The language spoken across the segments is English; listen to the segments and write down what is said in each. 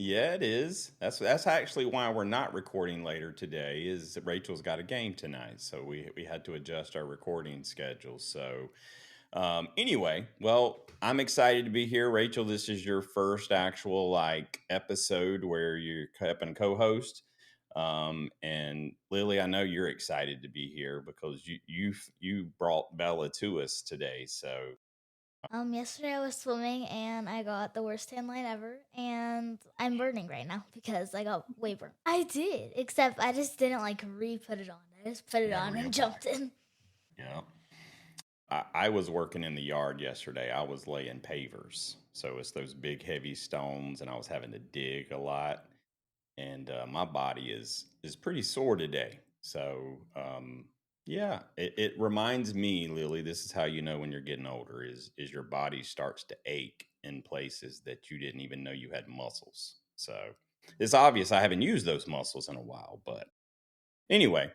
Yeah, it is. That's actually why we're not recording later today. Is Rachel's got a game tonight, so we had to adjust our recording schedule. So anyway, well, I'm excited to be here, Rachel. This is your first actual like episode where you're up and co-host. And Lily, I know you're excited to be here because you brought Bella to us today. So Yesterday I was swimming and I got the worst tan line ever, and I'm burning right now because I got way burned. I did, except I just didn't like re-put it on. I just put it yeah, on and reapply. jumped in. Yeah. I was working in the yard yesterday. I was laying pavers. So it's those big, heavy stones, and I was having to dig a lot. And my body is pretty sore today. So yeah, it reminds me, Lily. This is how you know when you're getting older is your body starts to ache in places that you didn't even know you had muscles. So it's obvious I haven't used those muscles in a while, but anyway,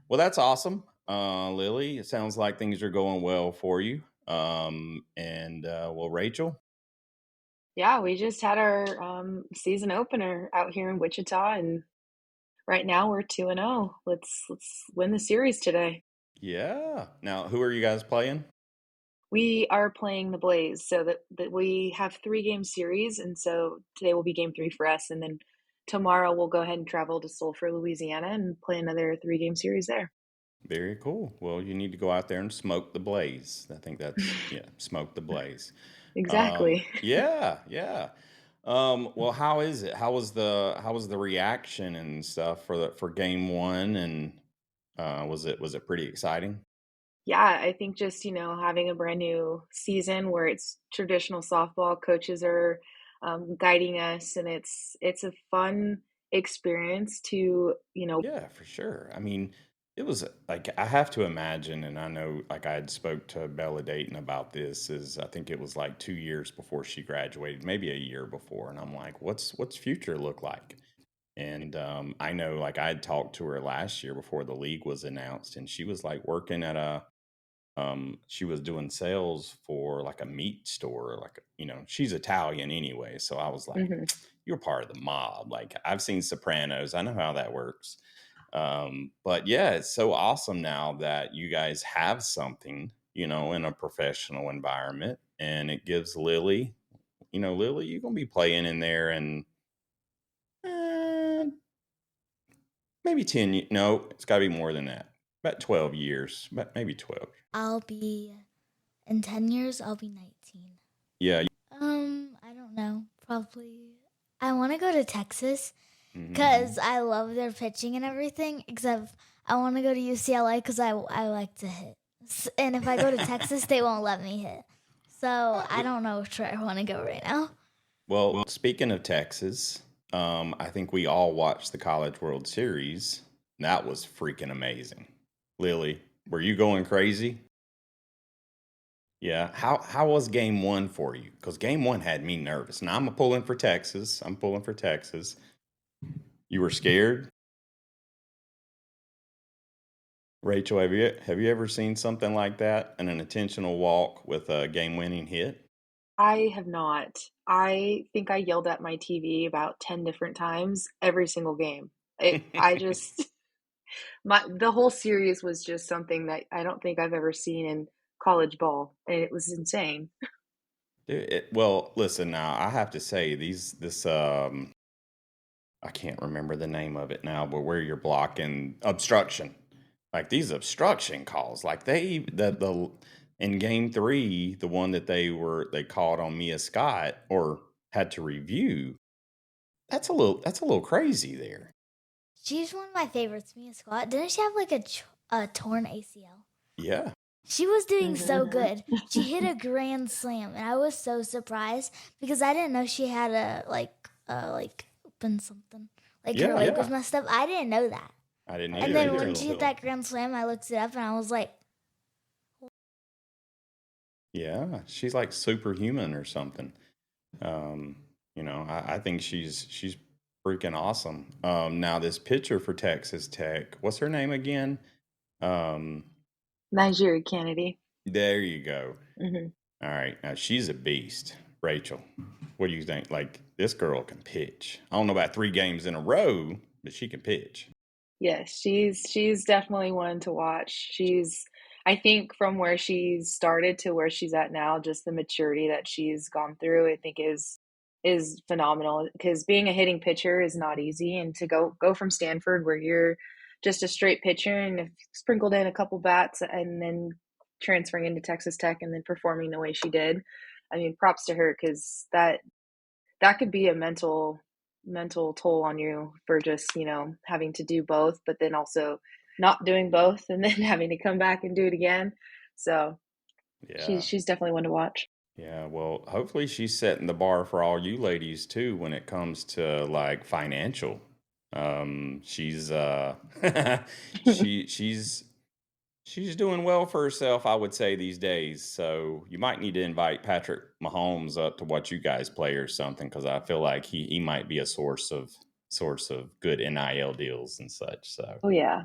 well, that's awesome, Lily. It sounds like things are going well for you. And well, Rachel. Yeah, we just had our season opener out here in Wichita, and right now we're 2-0. Let's win the series today. Yeah. Now, who are you guys playing? We are playing the Blaze, so that we have 3 game series, and so today will be game 3 for us, and then tomorrow we'll go ahead and travel to Sulphur, Louisiana, and play another 3 game series there. Very cool. Well, you need to go out there and smoke the blaze. I think that's yeah, smoke the blaze. Exactly. Yeah, yeah. Well, how is it? How was the reaction and stuff for game one? And was it pretty exciting? Yeah, I think just, having a brand new season where it's traditional softball, coaches are guiding us, and it's a fun experience to, Yeah, for sure. I mean, it was like I have to imagine, and I know like I had spoke to Bella Dayton about this. Is I think it was like 2 years before she graduated, maybe a year before, and I'm like, what's future look like? And I know like I had talked to her last year before the league was announced, and she was like working at a she was doing sales for like a meat store, like she's Italian anyway. So I was like, Mhm. you're part of the mob. Like I've seen Sopranos, I know how that works. But yeah, it's so awesome now that you guys have something, in a professional environment, and it gives Lily, Lily, you're gonna be playing in there, and uh, maybe 10. No, it's got to be more than that. About 12 years, but maybe 12. I'll be in 10 years. I'll be 19. Yeah. I don't know. Probably. I want to go to Texas Hmm. because I love their pitching and everything. Except I want to go to UCLA because I like to hit. And if I go to Texas, they won't let me hit. So I don't know which way I want to go right now. Well, speaking of Texas, I think we all watched the College World Series. That was freaking amazing. Lily, were you going crazy? Yeah. How was game one for you? Because game one had me nervous. Now I'm pulling for Texas. I'm pulling for Texas. You were scared? Rachel, have you ever seen something like that? An intentional walk with a game winning hit? I have not. I think I yelled at my TV about 10 different times every single game. I just the whole series was just something that I don't think I've ever seen in college ball, and it was insane. Dude, well, listen now, I have to say this I can't remember the name of it now, but where you're blocking obstruction. Like these obstruction calls, like the in game three, the one that they called on Mia Scott or had to review, that's a little crazy there. She's one of my favorites, Mia Scott. Didn't she have like a torn ACL? Yeah. She was doing so Mhm. good. She hit a grand slam, and I was so surprised because I didn't know she had a like open something. Like her Yeah. leg was messed up. I didn't know that. I didn't I And either didn't then until when either. she hit that grand slam, I looked it up and I was like, yeah, she's like superhuman or something. Um, I think she's freaking awesome. Now this pitcher for Texas Tech, what's her name again? Um, Nigeria Kennedy. there you go. Mhm. All right, now she's a beast. Rachel, what do you think? Like, this girl can pitch. I don't know about 3 games in a row, but she can pitch. Yes, she's definitely one to watch. I think from where she's started to where she's at now, just the maturity that she's gone through, I think is phenomenal. Because being a hitting pitcher is not easy, and to go from Stanford where you're just a straight pitcher and if sprinkled in a couple bats and then transferring into Texas Tech and then performing the way she did. I mean, props to her because that could be a mental toll on you for just, having to do both, but then also not doing both and then having to come back and do it again. So Yeah. she's definitely one to watch. Yeah, well, hopefully she's setting the bar for all you ladies too when it comes to like financial. She's she's she's doing well for herself, I would say these days. So you might need to invite Patrick Mahomes up to watch you guys play or something because I feel like he might be a source of good NIL deals and such. So Oh yeah.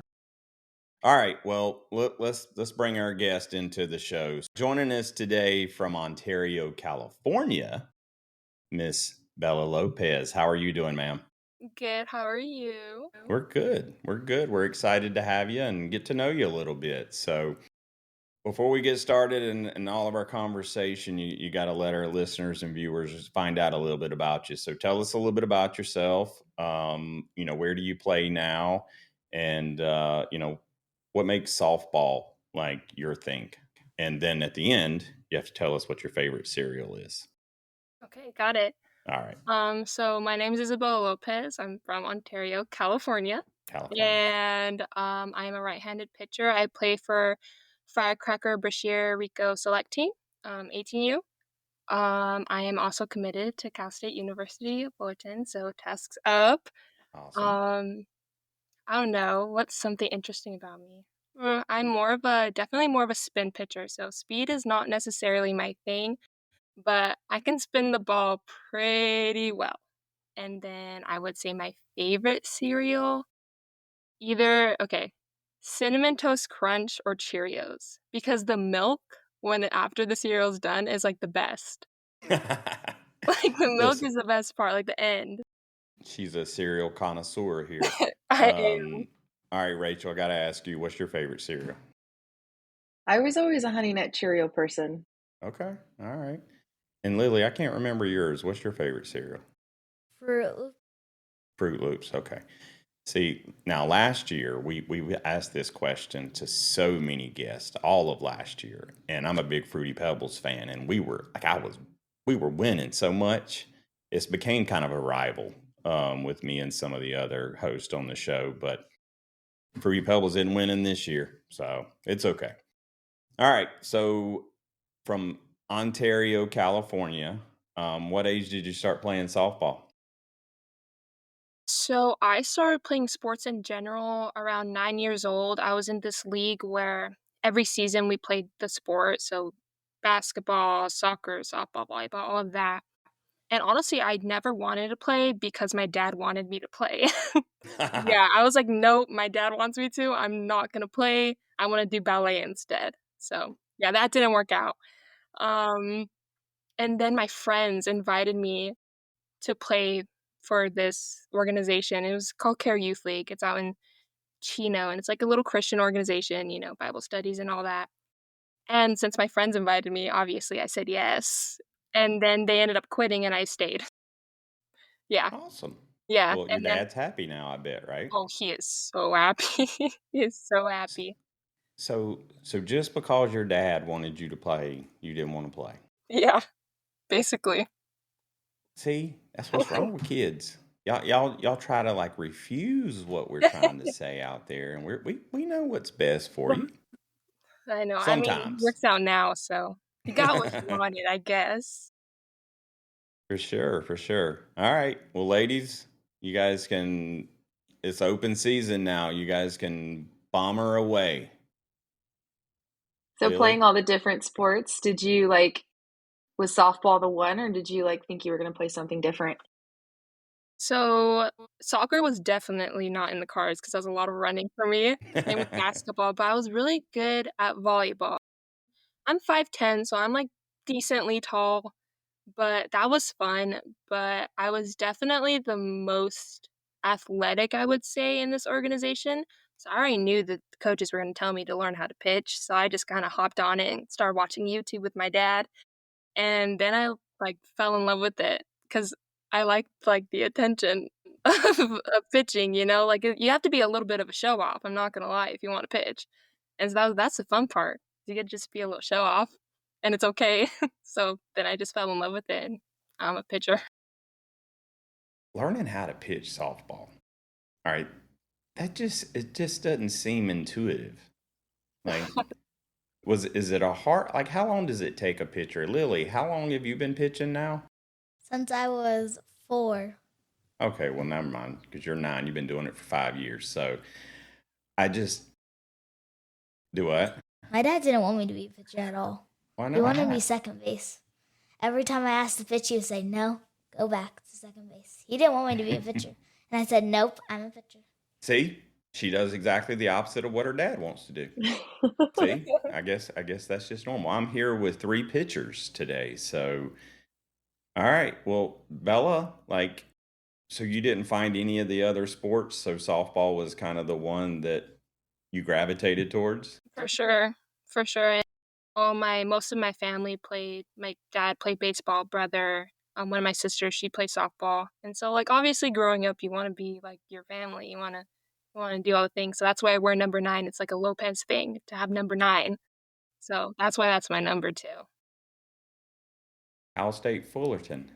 all right. Well, let's bring our guest into the show. Joining us today from Ontario, California, Miss Bella Lopez. How are you doing, ma'am? Good. How are you? We're good. We're good. We're excited to have you and get to know you a little bit. So, before we get started in all of our conversation, you got to let our listeners and viewers find out a little bit about you. So, tell us a little bit about yourself. Where do you play now? And, what makes softball like your thing? And then at the end, you have to tell us what your favorite cereal is. Okay, got it. All right. So my name is Isabella Lopez. I'm from Ontario, California. California. And I am a right-handed pitcher. I play for Firecracker Brashear Rico Select Team, 18U. I am also committed to Cal State University Fullerton, so tasks up. Awesome. I don't know. What's something interesting about me? I'm definitely more of a spin pitcher, so speed is not necessarily my thing, but I can spin the ball pretty well. And then I would say my favorite cereal, okay, Cinnamon Toast Crunch or Cheerios, because the milk after the cereal's done is like the best. Like the milk Listen, is the best part, like the end. she's a cereal connoisseur here. I am. All right, Rachel, I got to ask you, what's your favorite cereal? I was always a Honey Nut Cheerio person. Okay. All right. And Lily, I can't remember yours. What's your favorite cereal? Fruit. Fruit Loops. Okay. See, now last year we asked this question to so many guests all of last year, and I'm a big Fruity Pebbles fan, and we were winning so much, it's became kind of a rival with me and some of the other hosts on the show, but Fruity Pebbles didn't win in this year, so it's okay. All right, so from Ontario, California, what age did you start playing softball? So I started playing sports in general around 9 years old. I was in this league where every season we played the sport. So basketball, soccer, softball, volleyball, all of that. And honestly, I never wanted to play because my dad wanted me to play. Yeah, I was like, nope, my dad wants me to. I'm not going to play. I want to do ballet instead. So yeah, that didn't work out. Um, and then my friends invited me to play for this organization. It was called Care Youth League. It's out in Chino, and it's like a little Christian organization, Bible studies and all that. And since my friends invited me, obviously I said yes. And then they ended up quitting and I stayed. Yeah. Awesome. Yeah. Well, your And then, dad's happy now, I bet, right? oh, he is so happy. He is so happy. So just because your dad wanted you to play, you didn't want to play. Yeah, basically. See, that's what's wrong with kids. Y'all try to like refuse what we're trying to say out there, and we know what's best for you. I know. I mean, it Sometimes. works out now, so you got what you wanted, I guess. For sure, for sure. All right. Well, ladies, you guys can, it's open season now. You guys can bomber away. So Lily? playing all the different sports, did you was softball the one or did you think you were going to play something different? So soccer was definitely not in the cards because that was a lot of running for me. Same with basketball, but I was really good at volleyball. I'm 5'10", so I'm like decently tall. but that was fun. But I was definitely the most athletic, I would say, in this organization. So I already knew that the coaches were going to tell me to learn how to pitch. So I just kind of hopped on it and started watching YouTube with my dad. And then I like fell in love with it because I liked like the attention of pitching. Like you have to be a little bit of a show off. I'm not gonna lie if you want to pitch, and so that's the fun part. You get to just be a little show off, and it's okay. So then I just fell in love with it. And I'm a pitcher. Learning how to pitch softball. All right. It just doesn't seem intuitive. Like, is it a hard, like, how long does it take a pitcher? Lily, how long have you been pitching now? Since I was 4. Okay, well, never mind, because you're 9. You've been doing it for 5 years. So I just do what? My dad didn't want me to be a pitcher at all. Why He wanted me not? second base. Every time I asked to pitch, he would say, no, go back to second base. He didn't want me to be a pitcher. And I said, nope, I'm a pitcher. See, she does exactly the opposite of what her dad wants to do. See, I guess that's just normal. I'm here with 3 pitchers today. So, all right. Well, Bella, like, so you didn't find any of the other sports, so softball was kind of the one that you gravitated towards? For sure, for sure. And most of my family played. My dad played baseball. Brother, one of my sisters, she plays softball. And so, like, obviously, growing up, you want to be like your family. You want to do all the things. So that's why I wear number 9. It's like a Lopez thing to have number 9. So that's why that's my number 2. Cal State Fullerton.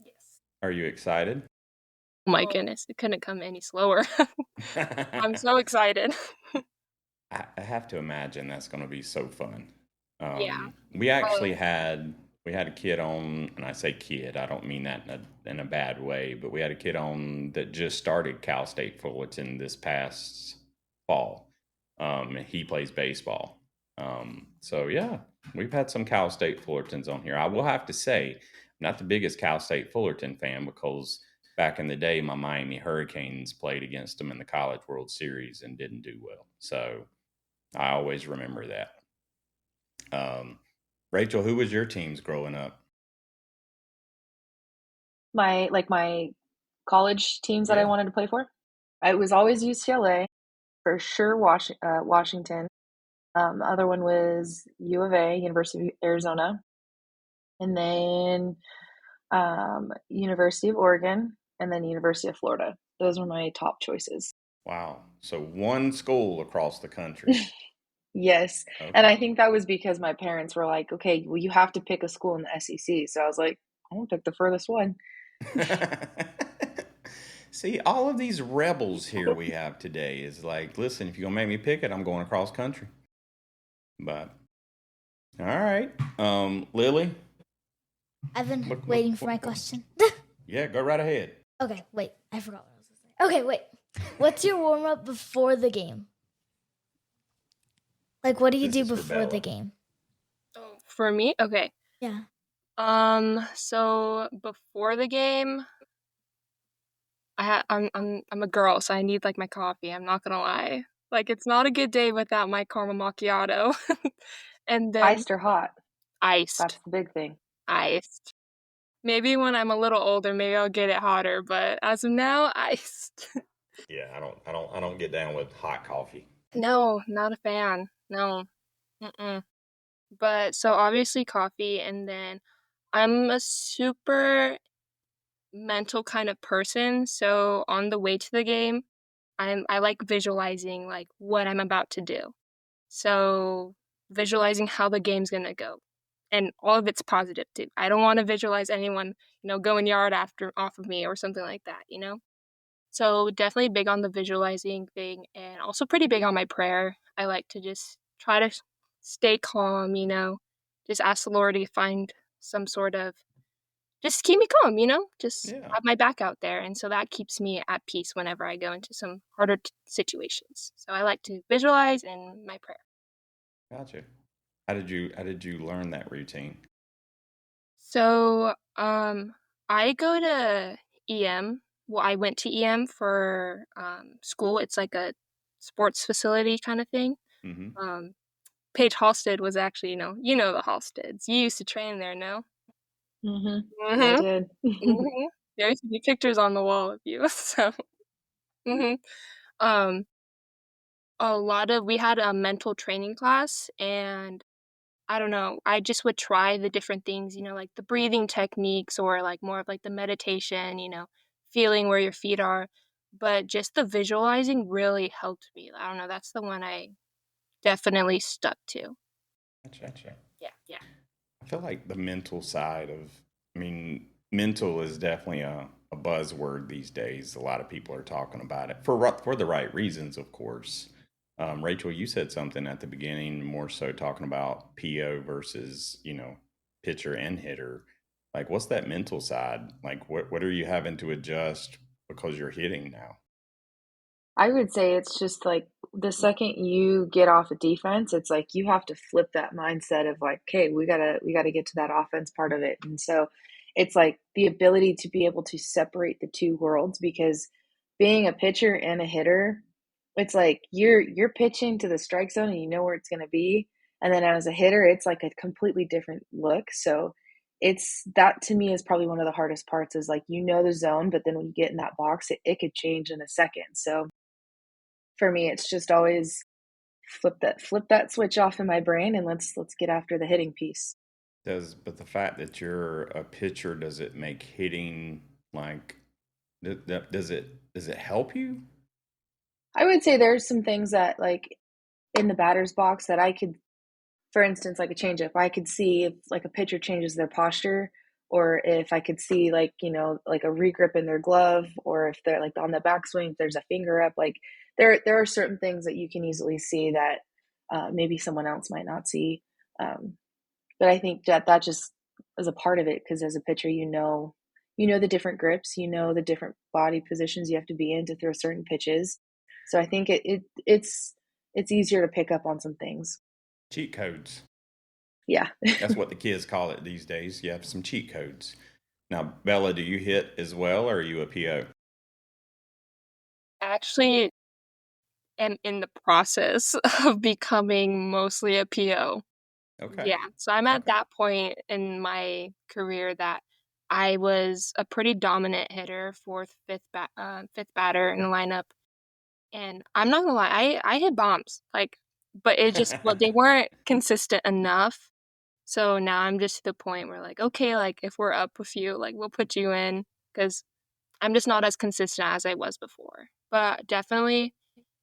Yes. Are you excited? Oh my goodness, it couldn't come any slower. I'm so excited. I have to imagine that's going to be so fun. Yeah. We Oh, actually had a kid on, and I say kid, I don't mean that in a bad way, but we had a kid on that just started Cal State Fullerton this past fall. He plays baseball. So yeah, we've had some Cal State Fullertons on here. I will have to say, I'm not the biggest Cal State Fullerton fan because back in the day, my Miami Hurricanes played against them in the College World Series and didn't do well. So I always remember that. Um, Rachel, who was your teams growing up? My college teams that I Yeah. wanted to play for. It was always UCLA, for sure. Washington. The other one was U of A, University of Arizona, and then University of Oregon, and then University of Florida. Those were my top choices. Wow. So one school across the country. Yes. And I Okay. think that was because my parents were like, okay, well, you have to pick a school in the SEC. So I was like, I'm gonna pick the furthest one. See, all of these rebels here we have today is like, listen, if you're gonna make me pick it, I'm going across country. But all right. Lily, I've been what, what, waiting for what, my what- question. yeah, go right ahead. Okay, wait. I forgot what I was going to say. Okay, wait. What's your warm up before the game? Like, what do you This do is for before the Bella. game? oh, for me? Okay. Yeah. So before the game, I'm a girl, so I need like my coffee. I'm not gonna lie. Like it's not a good day without my caramel macchiato. And then Iced or hot? iced, That's the big thing. iced. Maybe when I'm a little older, maybe I'll get it hotter, but as of now, iced. Yeah, I don't get down with hot coffee. No, not a fan. No. Mm-mm. But so obviously coffee, and then I'm a super mental kind of person, so on the way to the game, I like visualizing like what I'm about to do. So visualizing how the game's gonna go. And all of it's positive too. I don't want to visualize anyone, going yard after off of me or something like that. So definitely big on the visualizing thing and also pretty big on my prayer. I like to just try to stay calm. Just ask the Lord to find some sort of just keep me calm. Just Yeah, have my back out there. And so that keeps me at peace whenever I go into some harder situations. So I like to visualize in my prayer. gotcha. How did you learn that routine? So I go to EM. Well, I went to EM for school. It's like a sports facility kind of thing. Mm-hmm. Um, Paige Halstead was actually, you know the Halsteads. You used to train there, no? I Mhm. did. Mhm. There used to be pictures on the wall of you, so mhm. Um, a lot of we had a mental training class, and I don't know, I just would try the different things, like the breathing techniques or like more of like the meditation, feeling where your feet are. But just the visualizing really helped me. I don't know, that's the one I definitely stuck to. Gotcha. Yeah, yeah. I feel like the mental side of, I mean, mental is definitely a buzzword these days. A lot of people are talking about it for the right reasons, of course. Rachel, you said something at the beginning, more so talking about PO versus, pitcher and hitter. Like, what's that mental side? Like, what are you having to adjust because you're hitting now? I would say it's just like the second you get off a defense, it's like you have to flip that mindset of like, okay, we gotta get to that offense part of it. And so it's like the ability to be able to separate the two worlds because being a pitcher and a hitter, it's like you're pitching to the strike zone and you know where it's gonna be. And then as a hitter, it's like a completely different look. So it's that to me is probably one of the hardest parts is like you know the zone, but then when you get in that box, it could change in a second. So for me, it's just always flip that switch off in my brain and let's get after the hitting piece. But the fact that you're a pitcher, does it make hitting like, does it help you? I would say there's some things that like in the batter's box that I could, for instance, like a changeup, I could see if like a pitcher changes their posture or if I could see like, like a regrip in their glove or if they're like on the backswing, if there's a finger up, like there are certain things that you can easily see that maybe someone else might not see. Um, But I think that just is a part of it because as a pitcher, you know the different grips, you know the different body positions you have to be in to throw certain pitches. So I think it's easier to pick up on some things. Cheat codes. Yeah. That's what the kids call it these days. You have some cheat codes. Now, Bella, do you hit as well, or are you a PO? Actually, am in the process of becoming mostly a PO. Okay. Yeah, so I'm at Okay. that point in my career that I was a pretty dominant hitter, fifth batter in the lineup, and I'm not gonna lie, I hit bombs, like, but well, they weren't consistent enough. So now I'm just to the point where like, okay, like if we're up a few, like we'll put you in because I'm just not as consistent as I was before. But definitely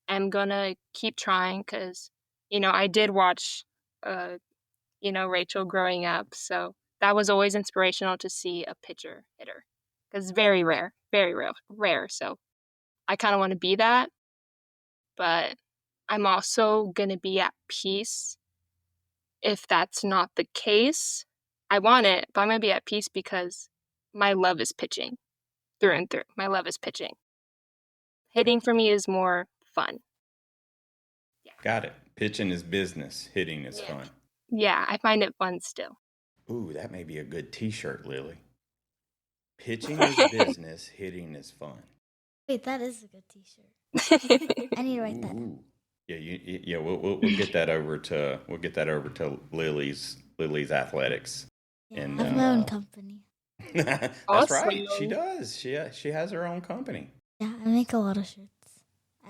am gonna keep trying because I did watch uh Rachel growing up. So that was always inspirational to see a pitcher hitter because very rare, very rare, rare. So I kind of want to be that, but I'm also going to be at peace if that's not the case. I want it, but I'm going to be at peace because my love is pitching through and through. My love is pitching. Hitting for me is more fun. Yeah. Got it. Pitching is business. Hitting is Yeah. fun. Yeah, I find it fun still. Ooh, that may be a good T-shirt, Lily. Pitching is business. Hitting is fun. Wait, that is a good T-shirt. I need to write that down. Ooh. Yeah, yeah. We'll get that over to Lily's athletics, Yeah, and I have my own company. that's right. She Awesome. does. She has her own company. Yeah, I make a lot of shirts.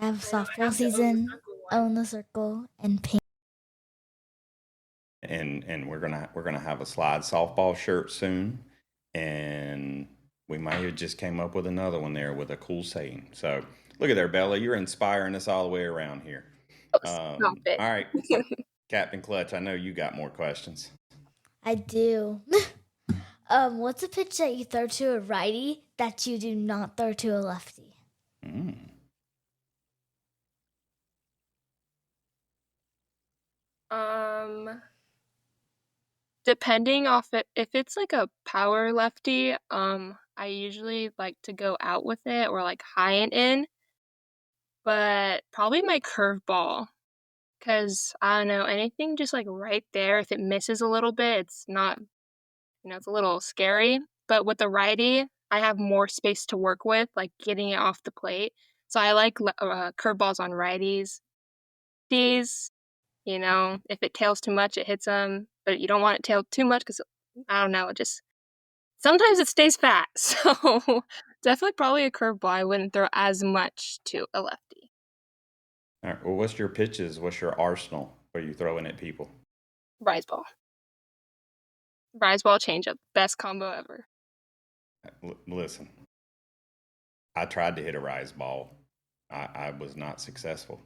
I have I know I softball have to own the season, circle one. own the circle, and paint. And we're gonna have a slide softball shirt soon, and we might have just came up with another one there with a cool saying. So look at there, Bella, you're inspiring us all the way around here. Oh, stop it. All right, Captain Clutch, I know you got more questions. I do. What's a pitch that you throw to a righty that you do not throw to a lefty? Mm. Um, Depending off it, if it's like a power lefty, I usually like to go out with it or like high and in, but probably my curveball. Cause I don't know, anything just like right there, if it misses a little bit, it's not, it's a little scary. But with the righty, I have more space to work with, like getting it off the plate. So I like curveballs on righties. These, if it tails too much, it hits them, but you don't want it tailed too much because I don't know, it just sometimes it stays fat. So definitely probably a curveball. I wouldn't throw as much to a lefty. All right. Well, what's your pitches? What's your arsenal? What are you throwing at people? Rise ball. Rise ball changeup. Best combo ever. Listen, I tried to hit a rise ball. I was not successful.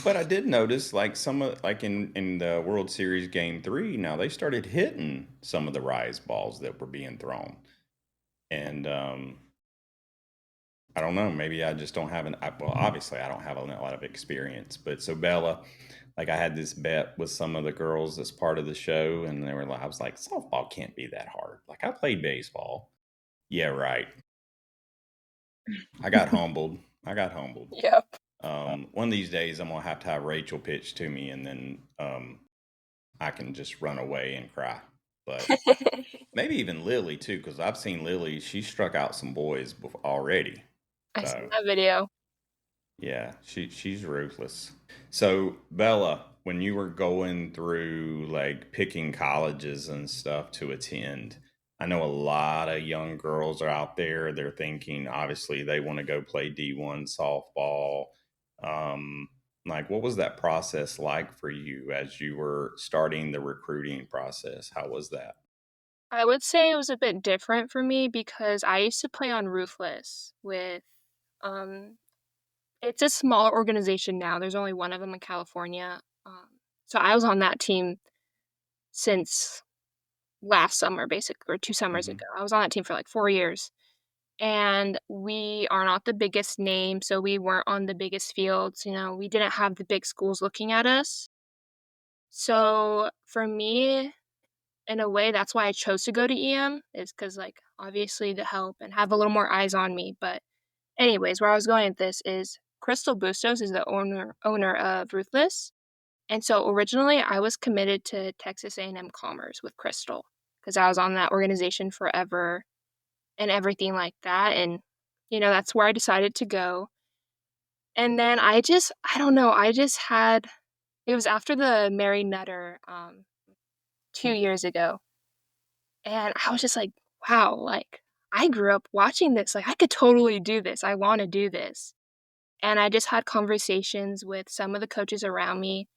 But I did notice, like some of, like in the World Series Game 3, now they started hitting some of the rise balls that were being thrown, and I don't know. Maybe I just don't have well, obviously I don't have a lot of experience. But so Bella, like I had this bet with some of the girls that's part of the show, and they were like, I was like, softball can't be that hard. Like I played baseball. Yeah, right. I got humbled. I got humbled. Yep. One of these days, I'm gonna have to have Rachel pitch to me, and then I can just run away and cry. But maybe even Lily too, because I've seen Lily. She struck out some boys already. I So saw that video. yeah, she's ruthless. So Bella, when you were going through like picking colleges and stuff to attend, I know a lot of young girls are out there. They're thinking obviously they want to go play D1 softball. Um, like what was that process like for you as you were starting the recruiting process? How was that? I would say it was a bit different for me because I used to play on Ruthless with um it's a smaller organization now. There's only one of them in California. So I was on that team since last summer, basically, or 2 summers Hmm. ago. I was on that team for like 4 years. And we are not the biggest name, so we weren't on the biggest fields. We didn't have the big schools looking at us. So for me, in a way, that's why I chose to go to EM, is because, like, obviously the help and have a little more eyes on me. But anyways, where I was going with this is Crystal Bustos is the owner of Ruthless. And so originally I was committed to Texas A&M Commerce with Crystal because I was on that organization forever and everything like that. And, that's where I decided to go. And then I don't know, it was after the Mary Nutter 2 years ago. And I was just like, wow, like I grew up watching this. Like I could totally do this. I want to do this. And I just had conversations with some of the coaches around me.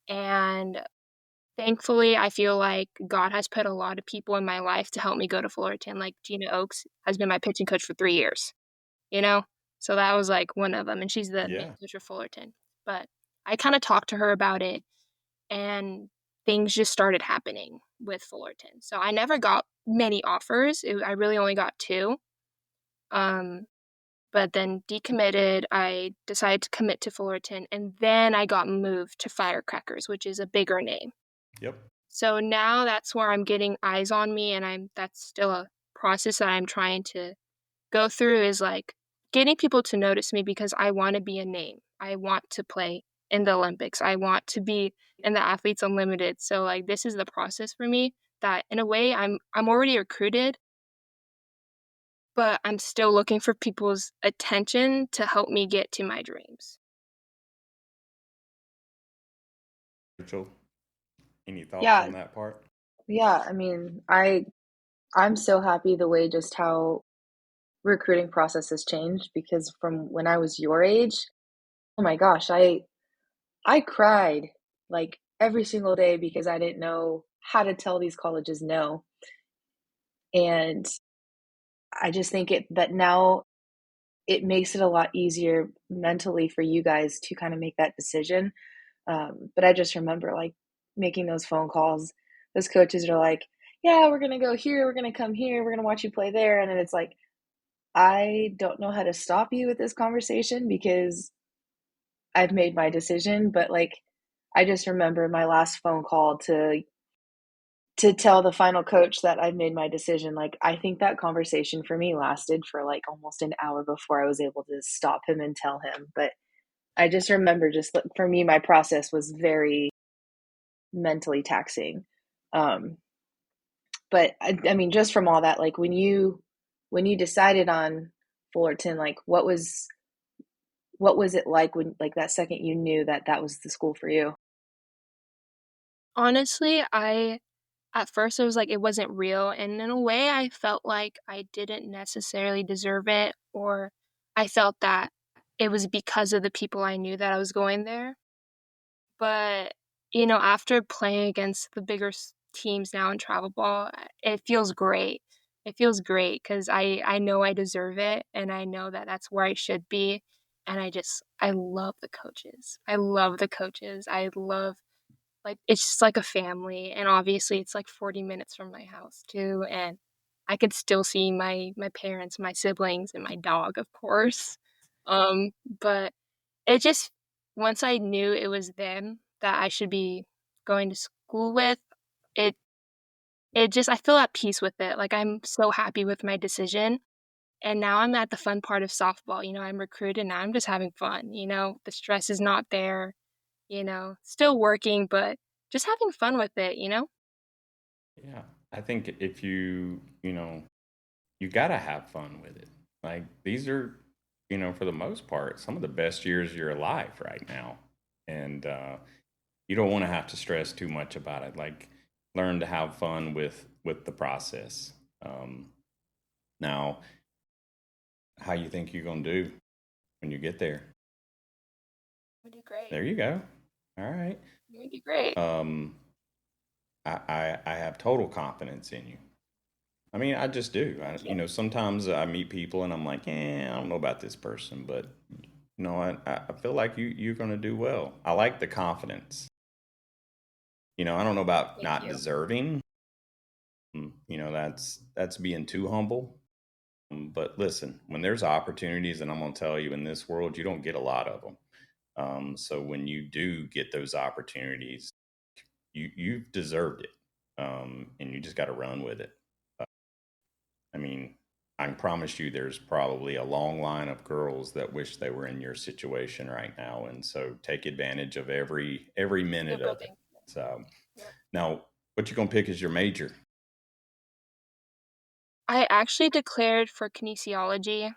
And thankfully, I feel like God has put a lot of people in my life to help me go to Fullerton. Like Gina Oakes has been my pitching coach for 3 years, you know? So that was like one of them. And she's the main Yeah. coach for Fullerton. But I kind of talked to her about it and things just started happening with Fullerton. So I never got many offers. I really only got two. Um, but then decommitted. I decided to commit to Fullerton, and then I got moved to Firecrackers, which is a bigger name. Yep. So now that's where I'm getting eyes on me, and that's still a process that I'm trying to go through is like getting people to notice me because I want to be a name. I want to play in the Olympics. I want to be in the Athletes Unlimited. So like this is the process for me that in a way I'm already recruited, but I'm still looking for people's attention to help me get to my dreams. Rachel, any thoughts Yeah, on that part? yeah. I mean, I'm so happy the way just how recruiting process has changed because from when I was your age, oh my gosh, I cried like every single day because I didn't know how to tell these colleges no. And I just think that now it makes it a lot easier mentally for you guys to kind of make that decision. But I just remember like making those phone calls. Those coaches are like, "Yeah, we're gonna go here. We're gonna come here. We're gonna watch you play there." And then it's like, I don't know how to stop you with this conversation because I've made my decision. But like, I just remember my last phone call to tell the final coach that I've made my decision. Like, I think that conversation for me lasted for like almost an hour before I was able to stop him and tell him. But I just remember just for me, my process was very mentally taxing. Um, but I mean, just from all that, like when you decided on Fullerton, like what was it like when like that second you knew that that was the school for you? Honestly, at first it was like it wasn't real, and in a way I felt like I didn't necessarily deserve it, or I felt that it was because of the people I knew that I was going there. But, after playing against the bigger teams now in travel ball, it feels great. It feels great because I know I deserve it, and I know that that's where I should be. And I love the coaches. I love the coaches. I love, like, it's just like a family. And obviously, it's like 40 minutes from my house, too. And I could still see my parents, my siblings, and my dog, of course. Um, but it just once I knew it was them that I should be going to school with, it it just I feel at peace with it, like, I'm so happy with my decision, and now I'm at the fun part of softball, I'm recruited, now I'm just having fun, the stress is not there, still working, but just having fun with it? Yeah. I think if you got to have fun with it. Like these are, for the most part, some of the best years of your life right now. And you don't want to have to stress too much about it. Like learn to have fun with the process. Um, Now, how you think you're going to do when you get there? We do great. There you go. All right. We do great. I have total confidence in you. I mean, I just do. Sometimes I meet people and I'm like, I don't know about this person, but I feel like you're going to do well. I like the confidence. I don't know about Thank not you. deserving. That's being too humble. But listen, when there's opportunities, and I'm going to tell you, in this world, you don't get a lot of them. So when you do get those opportunities, you've deserved it, and you just got to run with it. I mean, I can promise you there's probably a long line of girls that wish they were in your situation right now. And so take advantage of every minute Super of it. thank So you. now what you gonna pick as your major? I actually declared for kinesiology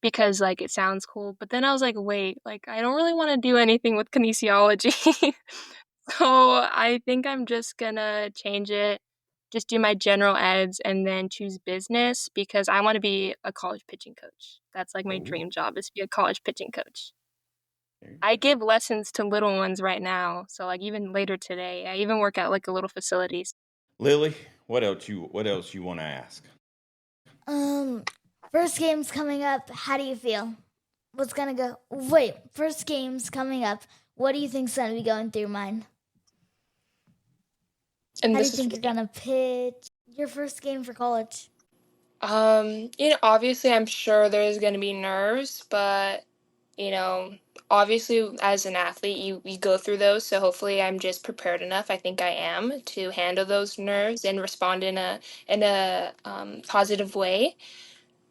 because, like, it sounds cool, but then I was like, "Wait, like, I don't really wanna do anything with kinesiology." So, I think I'm just gonna change it, just do my general eds, and then choose business because I wanna be a college pitching coach. That's, like, my Oh, dream job is to be a college pitching coach. there you I go. give lessons to little ones right now, so, like, even later today, I even work at, like, a little facility. Lily, what else you want to ask? Um, first game's coming up. How do you feel? What's gonna go? Wait, first game's coming up. What do you think's gonna be going through your mind? And How do you this is for think you're gonna pitch your first game for college? Obviously, I'm sure there's gonna be nerves, but you know, obviously, as an athlete, you go through those. So hopefully, I'm just prepared enough. I think I am to handle those nerves and respond in a positive way.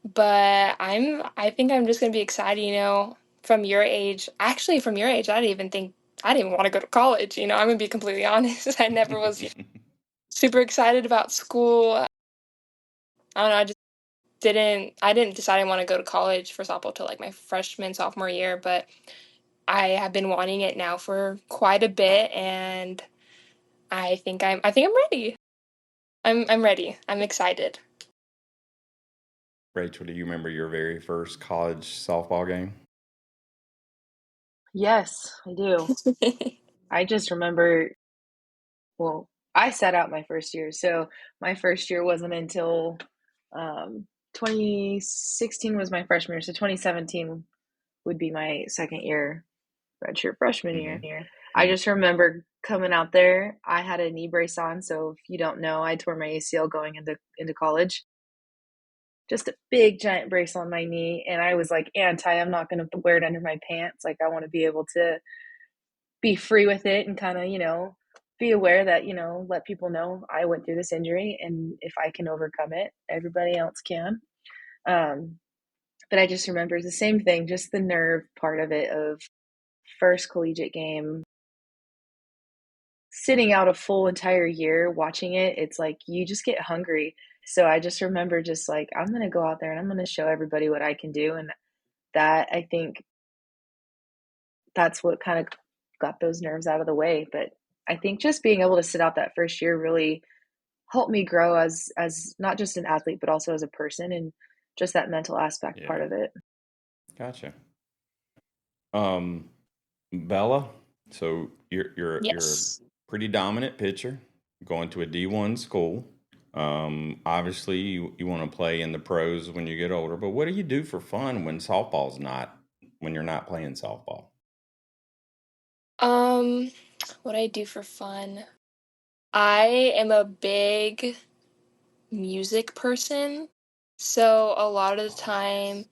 But I think I'm just gonna be excited. From your age, actually, from your age, I didn't even want to go to college. I'm gonna be completely honest. I never was super excited about school. I don't know. I didn't decide I want to go to college for softball till like my freshman sophomore year, but I have been wanting it now for quite a bit, and I think I'm ready. I'm ready. I'm excited. Rachel, do you remember your very first college softball game? Yes, I do. I just remember, well, I sat out my first year. So my first year wasn't until 2016 was my freshman year. So 2017 would be my second year, redshirt freshman Mm-hmm. year. I just remember coming out there. I had a knee brace on. So if you don't know, I tore my ACL going into college. Just a big giant brace on my knee. And I was like I'm not going to wear it under my pants. Like I want to be able to be free with it and kind of, be aware that, let people know I went through this injury and if I can overcome it, everybody else can. Um, but I just remember the same thing, just the nerve part of it of first collegiate game, sitting out a full entire year watching it. It's like you just get hungry. So I just remember just like, I'm going to go out there and I'm going to show everybody what I can do. And that I think that's what kind of got those nerves out of the way. But I think just being able to sit out that first year really helped me grow as not just an athlete but also as a person and just that mental aspect part Yeah, of it. gotcha. Um, Bella, so you're a Yes. pretty dominant pitcher, going to a D1 school. Obviously, you want to play in the pros when you get older, but what do you do for fun when you're not playing softball? Um, what I do for fun. I am a big music person. So a lot of the Oh, time, yes.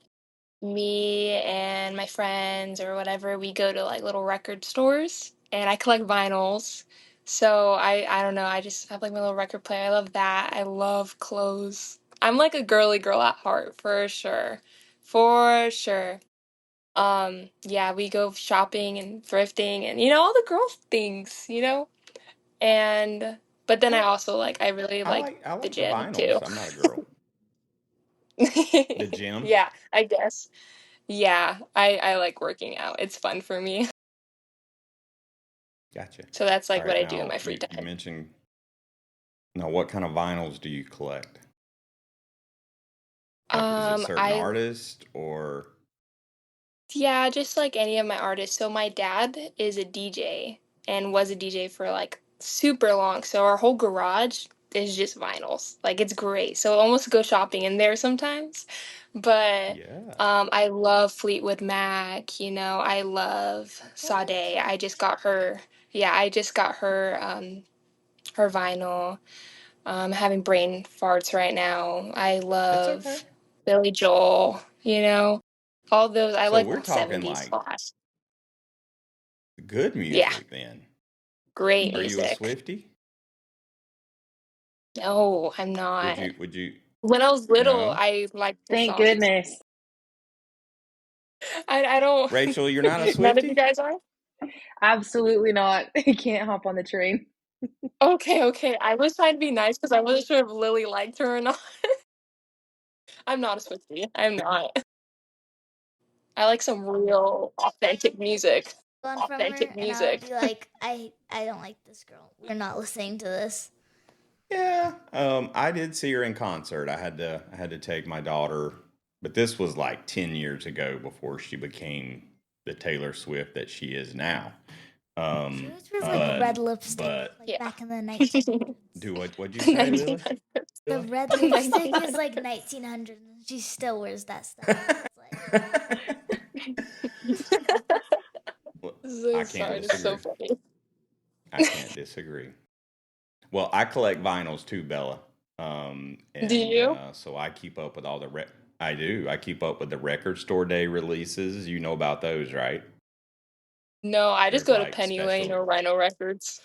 me and my friends or whatever, we go to like little record stores and I collect vinyls. So I don't know, I just have like my little record player. I love that. I love clothes. I'm like a girly girl at heart for sure. For sure. Yeah, we go shopping and thrifting and all the girl things. And but then I Well, also I really like I the like the gym too. vinyls. I'm not a girl. The gym, Yeah, I guess. Yeah, I like working out. It's fun for me. gotcha. So that's All like what right, I do in now my free you time. mentioned now what kind of vinyls do you collect? Like, is it certain I artists or Yeah, just like any of my artists. So my dad is a DJ and was a DJ for like super long. So our whole garage is just vinyls. Like it's great. So I almost go shopping in there sometimes. But yeah? I love Fleetwood Mac. I love Sade. What? I just got her vinyl. Having brain farts right now. I It's okay. love Billy Joel. All those. I So like we're talking 70s like slash. good Yeah, music then. great Are you a music. Swiftie? No, I'm not. Would you When I was little, no? I liked the Thank songs. goodness. I don't. Rachel, you're not a None of you Swiftie? guys are? Absolutely not. I can't hop on the train. Okay, okay. I was trying to be nice because I wasn't sure if Lily liked her or not. I'm not a Swiftie. I'm not. I like some real authentic music. Gone from Authentic her, and I would music. be like, I don't like this girl. We're not listening to this. Yeah. I did see her in concert. I had to take my daughter, but this was like 10 years ago before she became the Taylor Swift that she is now. She Um, always wears like Oh, red but lipstick, but like yeah. back in the 1900s. what'd you say, Lily? 1900. The red lipstick is like 1900s, and she still wears that stuff. It's like, Well, So I can't sorry, it's so disagree. funny. I can't disagree. Well, I collect vinyls too, Bella. Do And you? so I keep up with all the I do. I keep up with the record store day releases. You know about those, right? No, I just There's go to like Penny Lane special. or Rhino Records.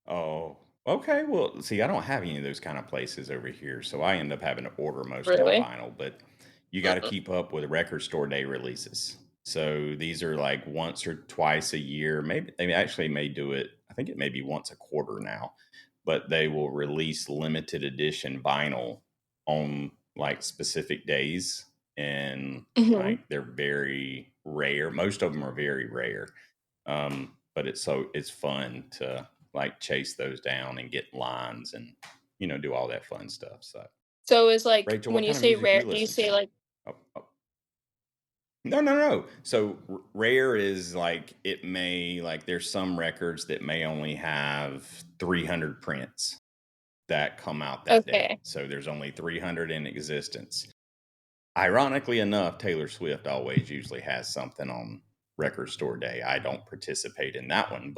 Oh, okay. Well, see, I don't have any of those kind of places over here, so I end up having to order most of my Really? vinyl. But you got to keep up with record store day releases. So these are like once or twice a year. Maybe they actually may do it. I think it may be once a quarter now, but they will release limited edition vinyl on like specific days, and Hmm. like they're very rare. Most of them are very rare. But it's fun to like chase those down and get lines and do all that fun stuff. So So is like Rachel, when what you kind of say music rare, you do you listen say to? like Oh, oh. No, no, no. So rare is like it may like there's some records that may only have 300 prints that come out that day. okay? So there's only 300 in existence. Ironically enough, Taylor Swift always usually has something on Record Store Day. I don't participate in that one,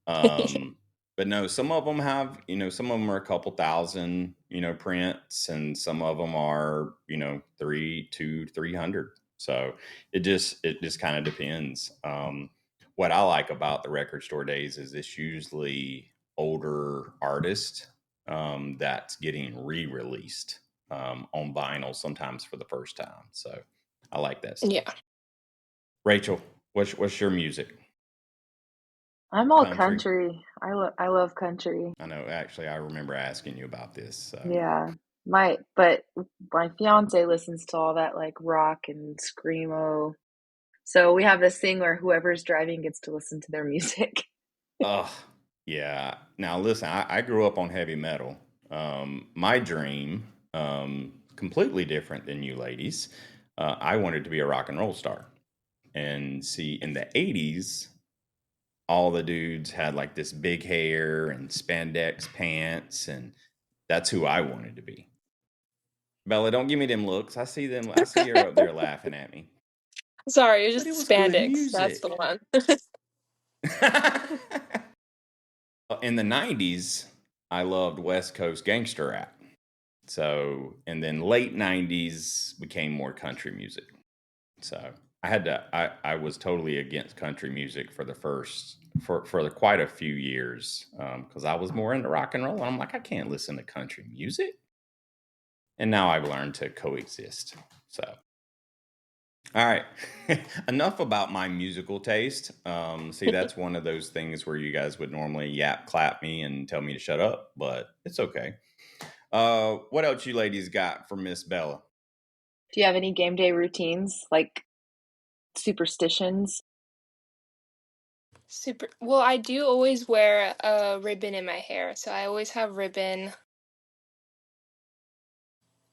um, but no, some of them have, some of them are a couple thousand, prints, and some of them are, three to 300. So it just kind of depends. What I like about the Record Store Days is it's usually older artists that's getting re-released on vinyl, sometimes for the first time. So I like that stuff. Yeah. Rachel, what's your music? I'm all Country? country. I love country. I know. Actually, I remember asking you about this. So Yeah. But my fiance listens to all that like rock and screamo. So we have this thing where whoever's driving gets to listen to their music. oh Yeah. Now, listen, I grew up on heavy metal. My dream, completely different than you ladies. I wanted to be a rock and roll star. And see, in the 80s, all the dudes had like this big hair and spandex pants, and that's who I wanted to be. Bella, don't give me them looks. I see them. I see her up there laughing at me. Sorry, it was But it just was good spandex. That's the music. one. In the 90s, I loved West Coast gangster rap. So, and then late 90s became more country music. So I was totally against country music for the quite a few years, because I was more into rock and roll. And I'm like, I can't listen to country music. And now I've learned to coexist. So, all right. Enough about my musical taste. See, that's one of those things where you guys would normally yap clap me and tell me to shut up, but it's okay. What else you ladies got for Miss Bella? Do you have any game day routines, like superstitions? Well, I do always wear a ribbon in my hair, so I always have ribbon.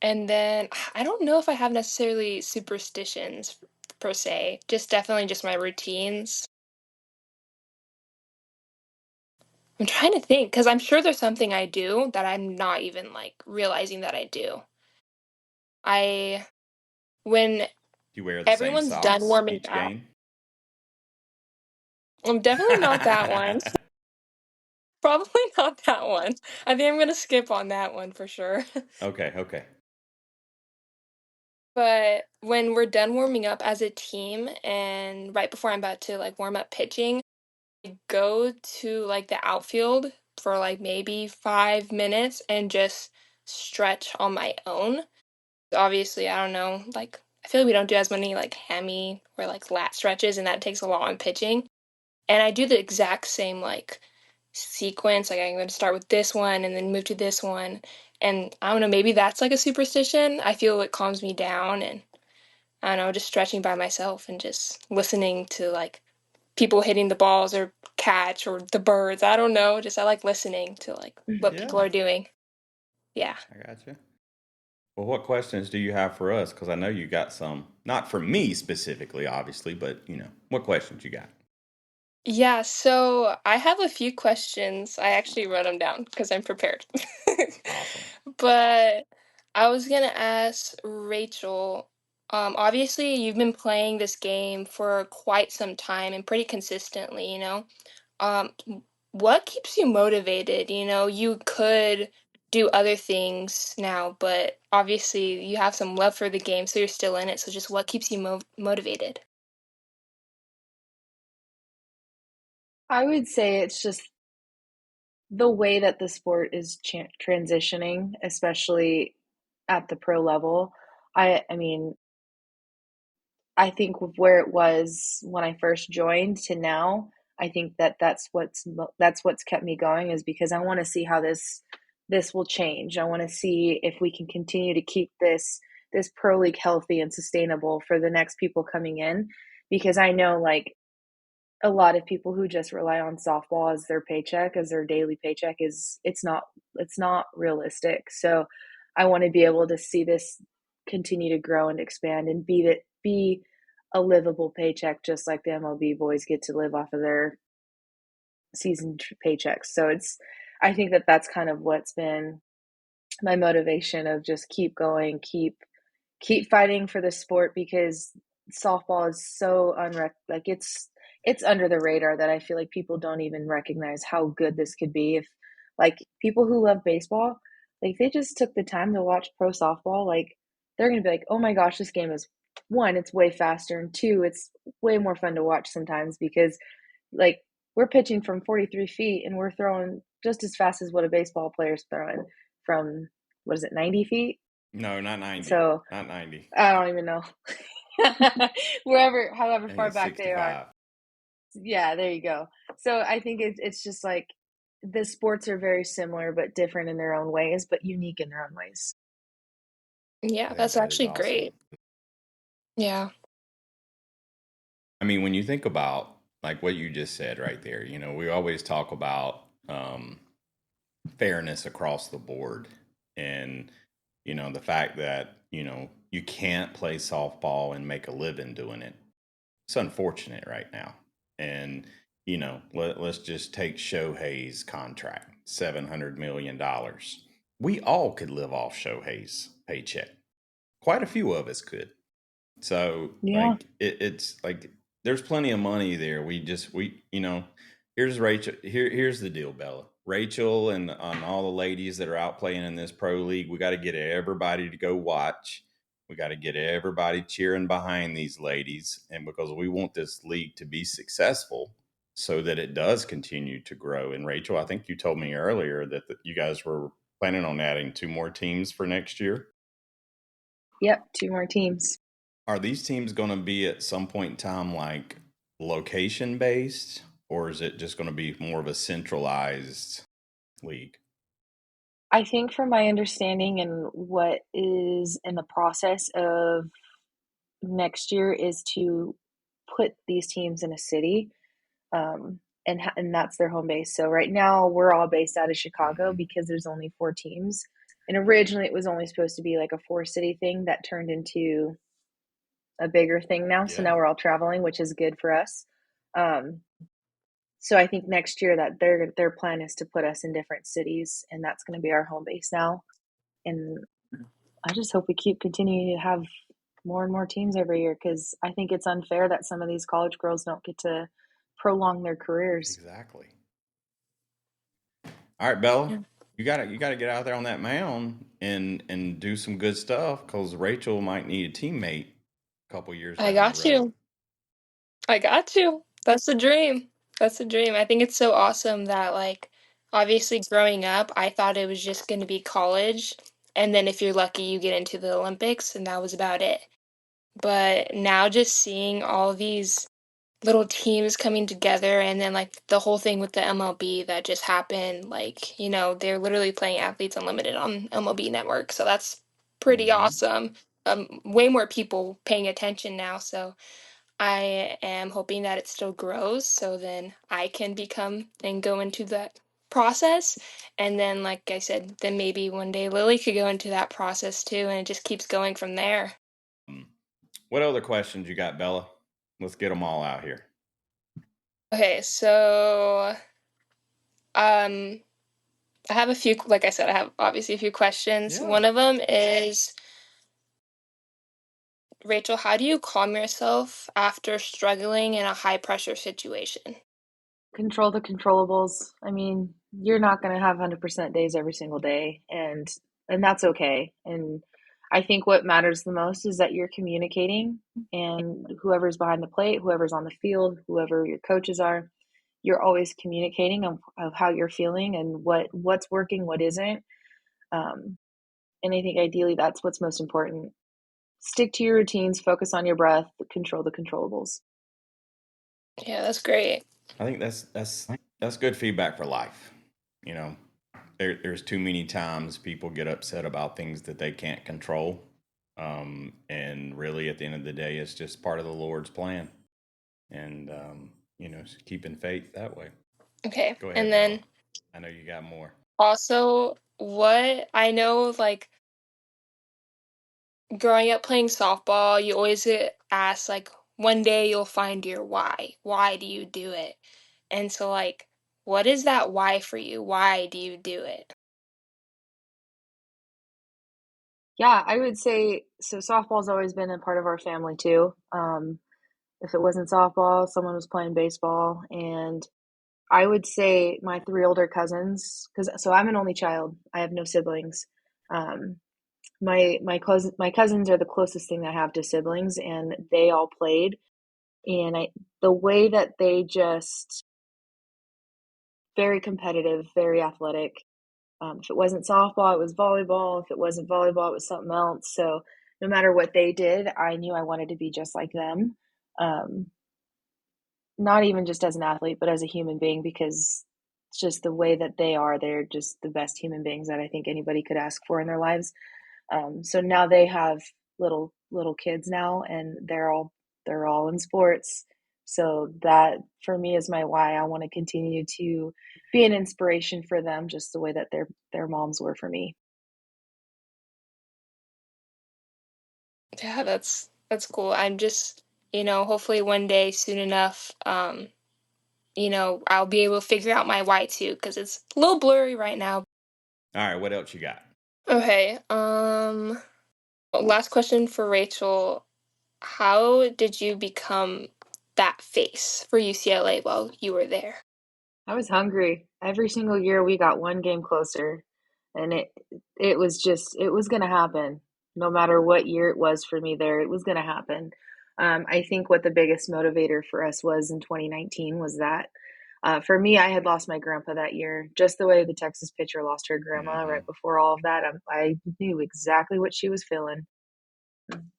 And then I don't know if I have necessarily superstitions per se, just definitely just my routines. I'm trying to think because I'm sure there's something I do that I'm not even like realizing that I do. I when Do you wear the same everyone's done socks warming each up, game? I'm definitely not that one. Probably not that one. I think I'm gonna skip on that one for sure. Okay, okay. But when we're done warming up as a team and right before I'm about to like warm up pitching, I go to like the outfield for like maybe 5 minutes and just stretch on my own. Obviously, I don't know, like I feel like we don't do as many like hammy or like lat stretches and that takes a lot on pitching. And I do the exact same like sequence. Like I'm going to start with this one and then move to this one. And I don't know, maybe that's like a superstition. I feel it calms me down and I don't know, just stretching by myself and just listening to like people hitting the balls or catch or the birds. I don't know. Just I like listening to like what people Yeah, are doing. Yeah. I got you. Well, what questions do you have for us? Because I know you got some, not for me specifically, obviously, but what questions you got? Yeah, so I have a few questions. I actually wrote them down because I'm prepared. Awesome. But I was gonna ask Rachel, obviously you've been playing this game for quite some time and pretty consistently, you know. What keeps you motivated? You know, you could do other things now, but obviously you have some love for the game, so you're still in it. So just what keeps you motivated? I would say it's just the way that the sport is transitioning, especially at the pro level. I mean, I think with where it was when I first joined to now, I think that that's what's kept me going is because I want to see how this will change. I want to see if we can continue to keep this pro league healthy and sustainable for the next people coming in because I know like a lot of people who just rely on softball as their paycheck, as their daily paycheck is it's not realistic. So I want to be able to see this continue to grow and expand and be a livable paycheck just like the MLB boys get to live off of their season paychecks. So it's I think that that's kind of what's been my motivation of just keep going, keep fighting for the sport because softball is so like it's under the radar that I feel like people don't even recognize how good this could be if like people who love baseball, like they just took the time to watch pro softball, like they're gonna be like, oh my gosh, this game is one, it's way faster, and two, it's way more fun to watch sometimes because like we're pitching from 43 feet and we're throwing just as fast as what a baseball player's throwing from what is it, 90 feet? No, not 90. So Not 90. I don't even know. However I think far it's back they are. 65. Yeah, there you go. So I think it's just like the sports are very similar but different in their own ways, but unique in their own ways. Yeah, that's That is actually awesome. great. Yeah. I mean, when you think about like what you just said right there, we always talk about um, fairness across the board. And, the fact that, you can't play softball and make a living doing it. It's unfortunate right now. And, let's just take Shohei's contract, $700 million. We all could live off Shohei's paycheck. Quite a few of us could. So Yeah. like it's like there's plenty of money there. Here's Rachel. Here's the deal, Bella. Rachel and all the ladies that are out playing in this pro league, we got to get everybody to go watch. We got to get everybody cheering behind these ladies, and because we want this league to be successful, so that it does continue to grow. And Rachel, I think you told me earlier that you guys were planning on adding 2 more teams for next year. Yep, 2 more teams. Are these teams going to be at some point in time like location based, or is it just going to be more of a centralized league? I think from my understanding and what is in the process of next year is to put these teams in a city, and that's their home base. So right now we're all based out of Chicago Mhm. because there's only 4 teams, and originally it was only supposed to be like a 4 city thing that turned into a bigger thing now. So Yeah. now we're all traveling, which is good for us. Um, so I think next year that their plan is to put us in different cities, and that's going to be our home base now. And I just hope we keep continuing to have more and more teams every year, because I think it's unfair that some of these college girls don't get to prolong their careers. Exactly. All right, Bella, Yeah. you gotta get out there on that mound and do some good stuff because Rachel might need a teammate a couple years I down the got road. you. I got you. That's the dream. That's the dream. I think it's so awesome that, like, obviously growing up, I thought it was just going to be college. And then if you're lucky, you get into the Olympics, and that was about it. But now just seeing all these little teams coming together, and then like the whole thing with the MLB that just happened, like, they're literally playing Athletes Unlimited on MLB Network. So that's pretty Hmm. awesome. Way more people paying attention now. So I am hoping that it still grows so then I can become and go into that process. And then, like I said, then maybe one day Lily could go into that process too, and it just keeps going from there. What other questions you got, Bella? Let's get them all out here. Okay, so um, I have a few, like I said, I have obviously a few questions. Yeah. One of them is, Rachel, how do you calm yourself after struggling in a high pressure situation? Control the controllables. I mean, you're not going to have 100% days every single day, and that's okay. And I think what matters the most is that you're communicating, and whoever's behind the plate, whoever's on the field, whoever your coaches are, you're always communicating of how you're feeling and what's working, what isn't. Um, and I think ideally that's what's most important. Stick to your routines, focus on your breath, control the controllables. Yeah, that's great. I think that's good feedback for life. You know, there's too many times people get upset about things that they can't control, and really, at the end of the day, it's just part of the Lord's plan, and keeping faith that way. Okay. Go And ahead, Bella. then I know you got more. also, what I know, like, growing up playing softball, you always get asked, like, one day you'll find your why. Why do you do it? And so, like, what is that why for you? Why do you do it? Yeah, I would say so. Softball's always been a part of our family too. If it wasn't softball, someone was playing baseball, and I would say my 3 older cousins, because so I'm an only child. I have no siblings. Um, my cousins are the closest thing I have to siblings, and they all played. And the way that they just very competitive, very athletic. If it wasn't softball, it was volleyball. If it wasn't volleyball, it was something else. So no matter what they did, I knew I wanted to be just like them. Um, Not even just as an athlete, but as a human being, because it's just the way that they are. They're just the best human beings that I think anybody could ask for in their lives. So now they have little kids now, and they're all in sports. So that for me is my why. I want to continue to be an inspiration for them, just the way that their moms were for me. Yeah, that's cool. I'm just, hopefully one day soon enough, I'll be able to figure out my why too, because it's a little blurry right now. All right, what else you got? Okay. Last question for Rachel. How did you become that face for UCLA while you were there? I was hungry. Every single year we got one game closer, and it was just it was going to happen. No matter what year it was for me there, it was going to happen. I think what the biggest motivator for us was in 2019 was that for me, I had lost my grandpa that year, just the way the Texas pitcher lost her grandma Mm-hmm. right before all of that. I knew exactly what she was feeling.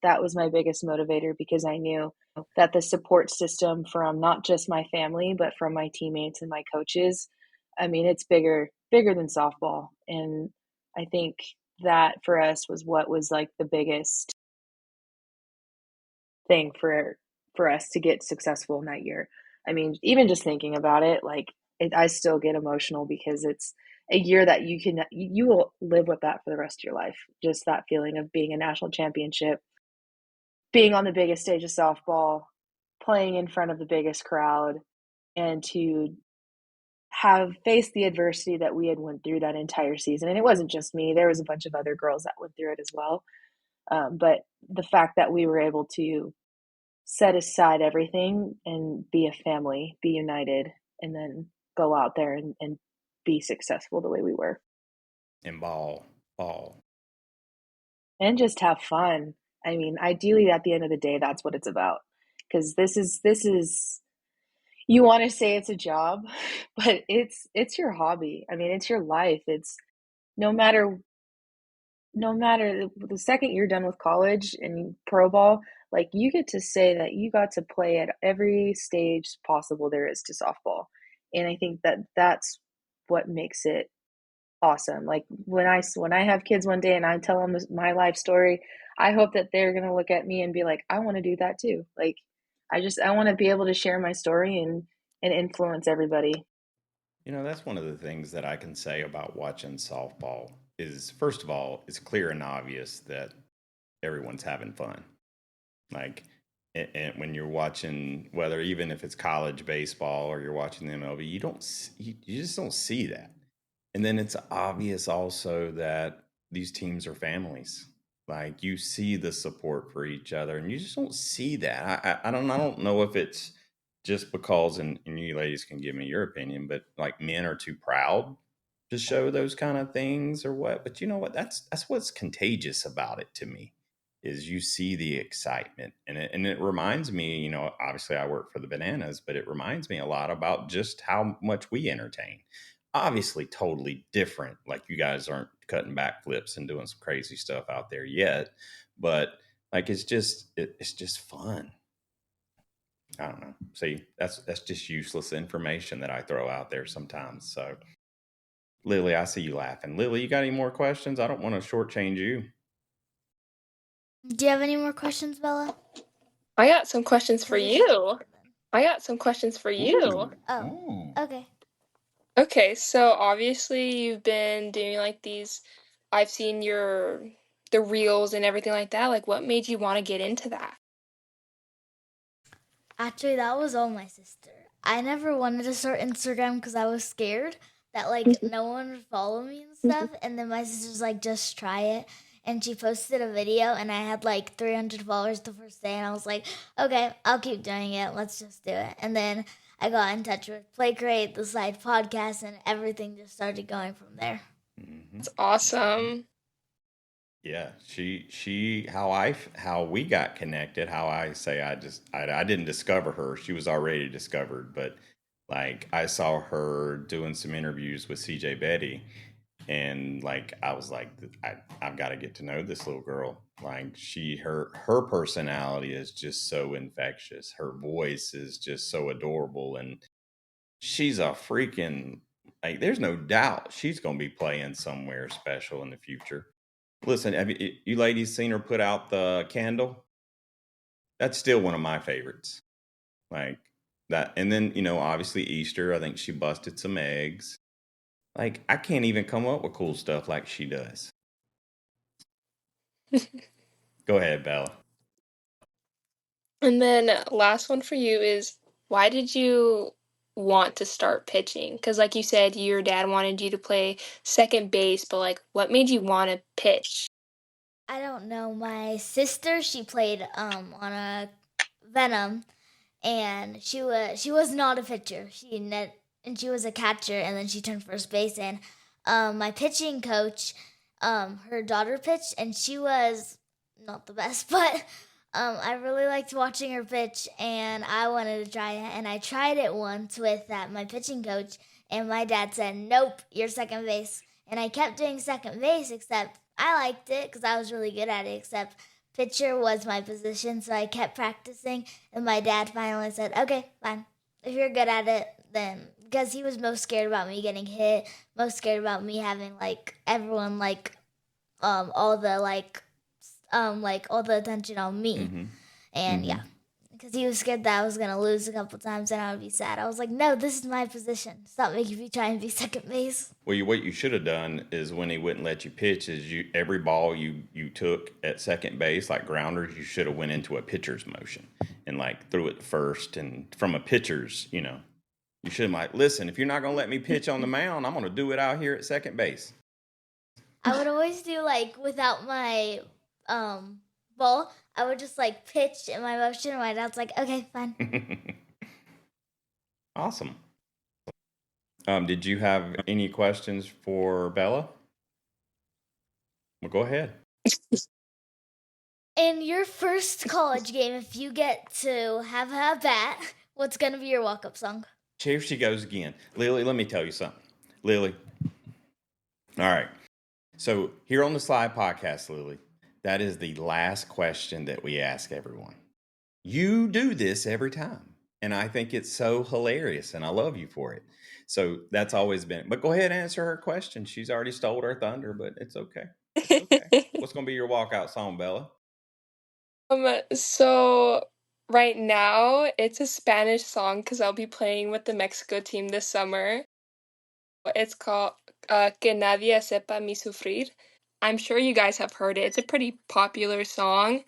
That was my biggest motivator because I knew that the support system from not just my family, but from my teammates and my coaches, I mean, it's bigger than softball. And I think that for us was what was like the biggest thing for us to get successful in that year. I mean, even just thinking about it, like I still get emotional because it's a year that you will live with that for the rest of your life. Just that feeling of being a national championship, being on the biggest stage of softball, playing in front of the biggest crowd, and to have faced the adversity that we had went through that entire season. And it wasn't just me; there was a bunch of other girls that went through it as well. But the fact that we were able to set aside everything and be a family, be united, and then go out there and be successful the way we were, And ball. and just have fun. I mean, ideally, at the end of the day, that's what it's about. Because this is you want to say it's a job, but it's your hobby. I mean, it's your life. It's no matter no matter the second you're done with college and pro ball, like you get to say that you got to play at every stage possible there is to softball. And I think that that's what makes it awesome. Like when I have kids one day and I tell them my life story, I hope that they're going to look at me and be like, I want to do that too. Like I want to be able to share my story and influence everybody. That's one of the things that I can say about watching softball is, first of all, it's clear and obvious that everyone's having fun. Like, and when you're watching, whether even if it's college baseball or you're watching the MLB, you just don't see that. And then it's obvious also that these teams are families. Like you see the support for each other, and you just don't see that. I don't know if it's just because, and you ladies can give me your opinion, but like men are too proud to show those kind of things or what. But you know what? That's what's contagious about it to me is you see the excitement, and it reminds me. Obviously I work for the Bananas, but it reminds me a lot about just how much we entertain. Obviously totally different. Like you guys aren't cutting backflips and doing some crazy stuff out there yet, but like it's just fun. I don't know. See, that's just useless information that I throw out there sometimes. So, Lily, I see you laughing. Lily, you got any more questions? I don't want to shortchange you. Do you have any more questions, Bella? I got some questions for 'Cause if you you. do, then- I got some questions for you. Ooh, Oh, ooh. okay. Okay, so obviously you've been doing like these, I've seen the reels and everything like that. Like what made you want to get into that? Actually, that was all my sister. I never wanted to start Instagram because I was scared that Mhm. no one would follow me and stuff. And then my sister's like, just try it. And she posted a video, and I had like 300 followers the first day. And I was like, okay, I'll keep doing it. Let's just do it. And then I got in touch with Play Crate, the side podcast, and everything just started going from there. Mm-hmm. That's awesome. Yeah, how we got connected. How I say I didn't discover her. She was already discovered, but like I saw her doing some interviews with CJ Betty, and like I was like, I've got to get to know this little girl. Like her personality is just so infectious. Her voice is just so adorable, and she's a freaking like. There's no doubt she's going to be playing somewhere special in the future. Listen, have you ladies seen her put out the candle? That's still one of my favorites. Like That, and then, obviously Easter, I think she busted some eggs. Like, I can't even come up with cool stuff like she does. Go ahead, Bella. And then last one for you is why did you want to start pitching? Because like you said, your dad wanted you to play second base, but like what made you want to pitch? I don't know. My sister, she played on a Venom, and she was not a pitcher. And she was a catcher, and then she turned first base. And my pitching coach, her daughter pitched, and she was not the best, but I really liked watching her pitch, and I wanted to try it. And I tried it once with my pitching coach, and my dad said, "Nope, you're second base." And I kept doing second base, except I liked it because I was really good at it. Except pitcher was my position, so I kept practicing. And my dad finally said, "Okay, fine. If you're good at it, then." Because he was most scared about me getting hit, most scared about me having everyone all the all the attention on me. Mm-hmm. And Mm-hmm. yeah, because he was scared that I was gonna lose a couple times and I would be sad. I was like, no, this is my position. Stop making me try and be second base. Well, what you should have done is when he wouldn't let you pitch, is every ball you took at second base, like grounders, you should have went into a pitcher's motion and like threw it first. And from a pitcher's, you should have like, listen, if you're not gonna let me pitch on the mound, I'm gonna do it out here at second base. I would always do without my ball. I would just pitch in my motion. And my dad's like, okay, fine. Awesome. Did you have any questions for Bella? Well, go ahead. In your first college game, if you get to have a bat, what's gonna be your walk-up song? Here she goes again. Lily, let me tell you something. Lily. All right. So here on the Slide Podcast, Lily, that is the last question that we ask everyone. You do this every time. And I think it's so hilarious and I love you for it. So that's always been. But go ahead and answer her question. She's already stole her thunder, but it's okay. It's okay. What's going to be your walkout song, Bella? So right now it's a Spanish song because I'll be playing with the Mexico team this summer. It's called Que Nadie Sepa Mi Sufrir. I'm sure you guys have heard it. It's a pretty popular song,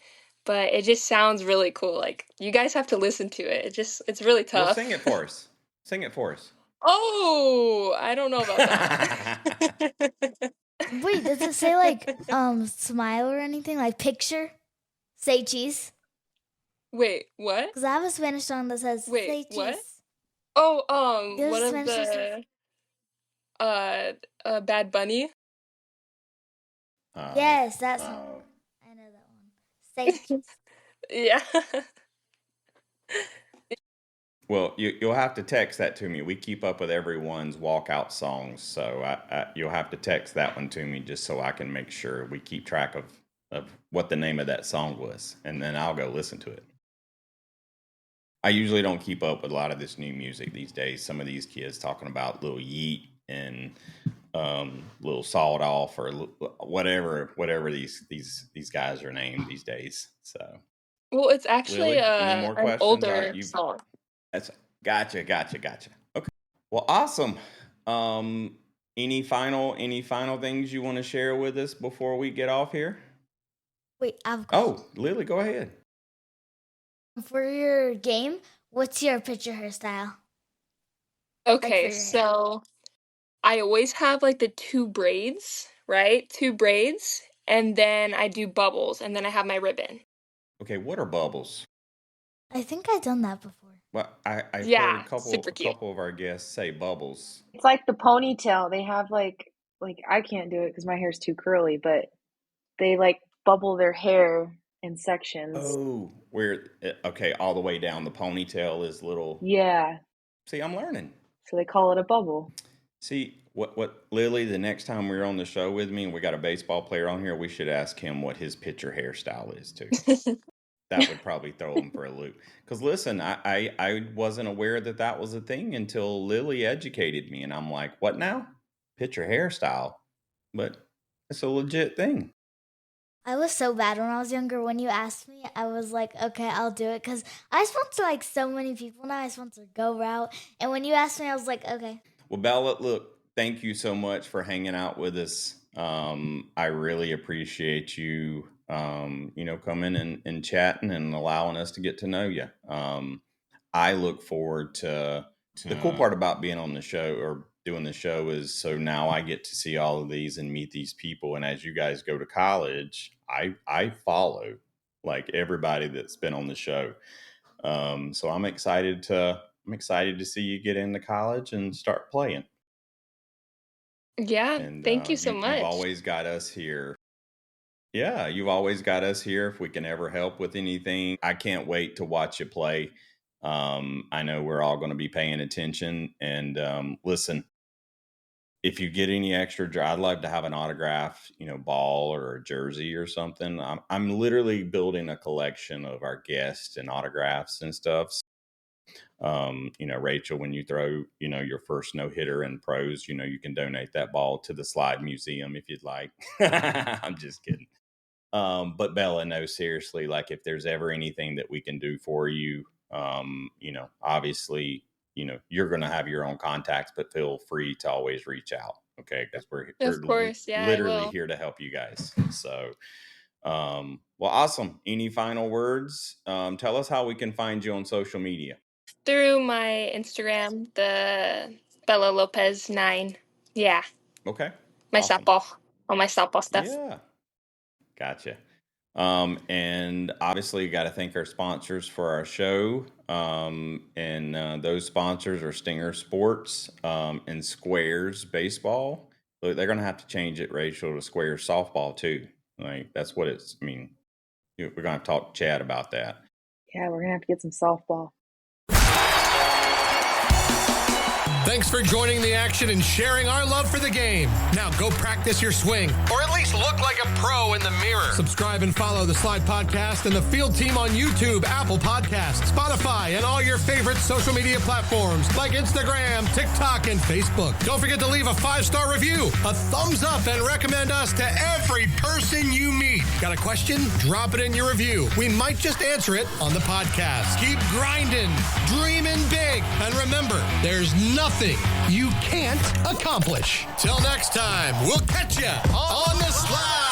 but it just sounds really cool. Like you guys have to listen to it. It's really Well, tough. sing it for us. Sing it for us. Oh, I don't know about that. Wait, does it say smile or anything? Like picture? Say cheese? Wait, what? Because I have a Spanish song that says say Wait, cheese. what? Oh, There's one a of Spanish that says, Bad Bunny. yes, that's I know that one. Say cheese. Yeah. Well, you'll have to text that to me. We keep up with everyone's walkout songs, so you'll have to text that one to me just so I can make sure we keep track of what the name of that song was, and then I'll go listen to it. I usually don't keep up with a lot of this new music these days. Some of these kids talking about Lil Yeet and Little Sawed Off or whatever these guys are named these days. So, Well, it's actually Lily, any more an questions? All right, older song. that's gotcha. Okay. Well, awesome. Any final things you want to share with us before we get off here? Wait, I have a question. Oh, Lily, go ahead. For your game, what's your pitcher hairstyle? Okay, your hair. so I always have like the two braids, right? Two braids, and then I do bubbles, and then I have my ribbon. Okay, what are bubbles? I think I've done that before. Well, I've Yeah, heard a super cute. couple of our guests say bubbles. It's like the ponytail. They have like I can't do it because my hair's too curly, but they bubble their hair in sections. Oh, okay, all the way down the ponytail is little. Yeah. See, I'm learning. So they call it a bubble. See, what Lily, the next time we're on the show with me and we got a baseball player on here, we should ask him what his pitcher hairstyle is too. That would probably throw him for a loop. Because listen, I wasn't aware that was a thing until Lily educated me, and I'm like, what now? Pitcher hairstyle, but it's a legit thing. I was so bad when I was younger. When you asked me, I was like, okay, I'll do it. Because I sponsor like so many people now. I sponsor Go Route. And when you asked me, I was like, okay. Well, Bella, look, thank you so much for hanging out with us. I really appreciate you, coming and chatting and allowing us to get to know you. I look forward to the cool part about being on the show or doing the show is so now I get to see all of these and meet these people. And as you guys go to college, I follow like everybody that's been on the show. So I'm excited to see you get into college and start playing. Yeah, And thank you so you've much. always got us here. Yeah, you've always got us here if we can ever help with anything. I can't wait to watch you play. I know we're all going to be paying attention. And listen, if you get any extra, I'd love to have an autograph, ball or a jersey or something. I'm literally building a collection of our guests and autographs and stuff. Rachel, when you throw, your first no hitter in pros, you can donate that ball to the Slide Museum if you'd like. I'm just kidding. But Bella, no, seriously, like if there's ever anything that we can do for you, obviously, you're going to have your own contacts, but feel free to always reach out. Okay. Because Of course, yeah, I literally will. here to help you guys. So, well, awesome. Any final words? Tell us how we can find you on social media. Through my Instagram, the Bella Lopez 9. Yeah. Okay. My Awesome. all my softball stuff. Yeah. Gotcha. And obviously, you got to thank our sponsors for our show. And those sponsors are Stinger Sports and Squares Baseball. Look, they're going to have to change it, Rachel, to Squares Softball, too. Like, that's what it's, we're going to have to talk to Chad about that. Yeah, we're going to have to get some softball. Thanks for joining the action and sharing our love for the game. Now go practice your swing, or at least look like a pro in the mirror. Subscribe and follow the Slide Podcast and the Field Team on YouTube, Apple Podcasts, Spotify, and all your favorite social media platforms like Instagram, TikTok, and Facebook. Don't forget to leave a 5-star review, a thumbs up, and recommend us to every person you meet. Got a question? Drop it in your review. We might just answer it on the podcast. Keep grinding, dreaming big, and remember, there's nothing you can't accomplish. Till next time, we'll catch you on the slide.